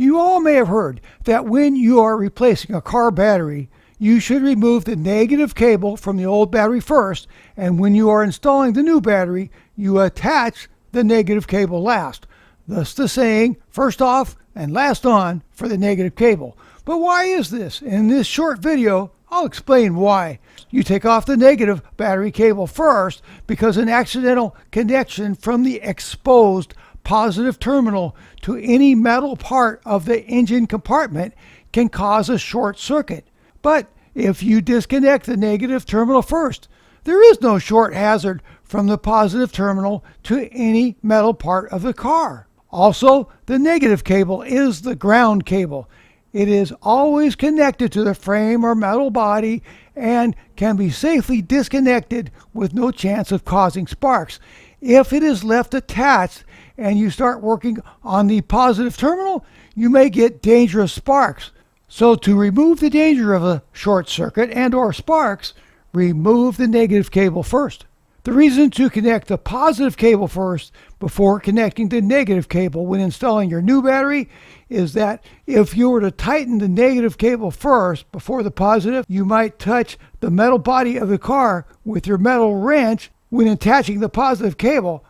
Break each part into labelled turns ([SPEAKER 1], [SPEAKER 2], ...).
[SPEAKER 1] You all may have heard that when you are replacing a car battery, you should remove the negative cable from the old battery first, and when you are installing the new battery, you attach the negative cable last. Thus the saying, first off and last on for the negative cable. But why is this? In this short video, I'll explain why. You take off the negative battery cable first because an accidental connection from the exposed positive terminal to any metal part of the engine compartment can cause a short circuit. But if you disconnect the negative terminal first, there is no short hazard from the positive terminal to any metal part of the car. Also, the negative cable is the ground cable. It is always connected to the frame or metal body and can be safely disconnected with no chance of causing sparks. If it is left attached and you start working on the positive terminal, you may get dangerous sparks. So to remove the danger of a short circuit and or sparks, remove the negative cable first. The reason to connect the positive cable first before connecting the negative cable when installing your new battery is that if you were to tighten the negative cable first before the positive, you might touch the metal body of the car with your metal wrench when attaching the positive cable,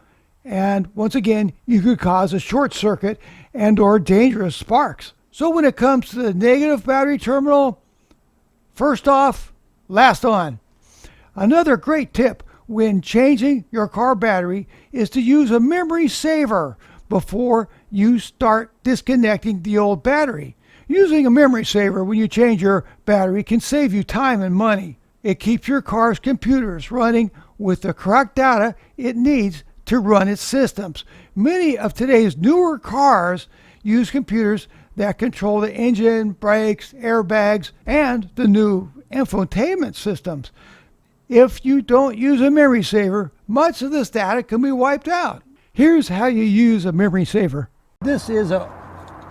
[SPEAKER 1] and once again you could cause a short circuit and or dangerous sparks. So when it comes to the negative battery terminal, first off, last on. Another great tip when changing your car battery is to use a memory saver before you start disconnecting the old battery. Using a memory saver when you change your battery can save you time and money. It keeps your car's computers running with the correct data it needs to run its systems. Many of today's newer cars use computers that control the engine, brakes, airbags, and the new infotainment systems. If you don't use a memory saver, much of this data can be wiped out. Here's how you use a memory saver. This is a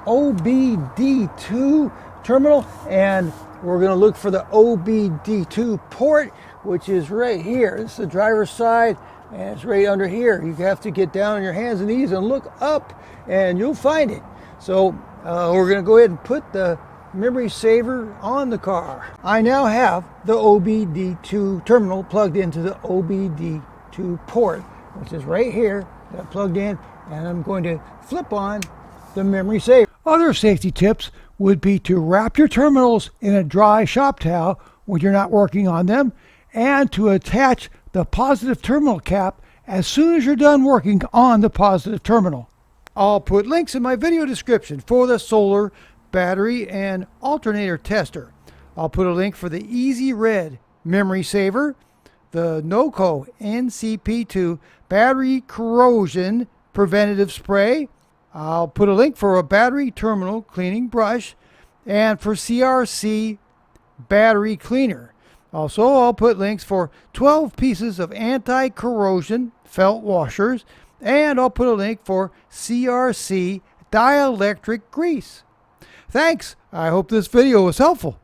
[SPEAKER 1] OBD2 terminal, and we're going to look for the OBD2 port, which is right here. This is the driver's side, and it's right under here. You have to get down on your hands and knees and look up, and you'll find it. So we're going to go ahead and put the memory saver on the car. I now have the OBD2 terminal plugged into the OBD2 port, which is right here, that plugged in, and I'm going to flip on the memory saver. Other safety tips would be to wrap your terminals in a dry shop towel when you're not working on them, and to attach the positive terminal cap as soon as you're done working on the positive terminal. I'll put links in my video description for the solar, battery, and alternator tester. I'll put a link for the Easy Red memory saver, the NOCO NCP2 battery corrosion preventative spray. I'll put a link for a battery terminal cleaning brush, and for CRC battery cleaner. Also, I'll put links for 12 pieces of anti-corrosion felt washers, and I'll put a link for CRC dielectric grease. Thanks. I hope this video was helpful.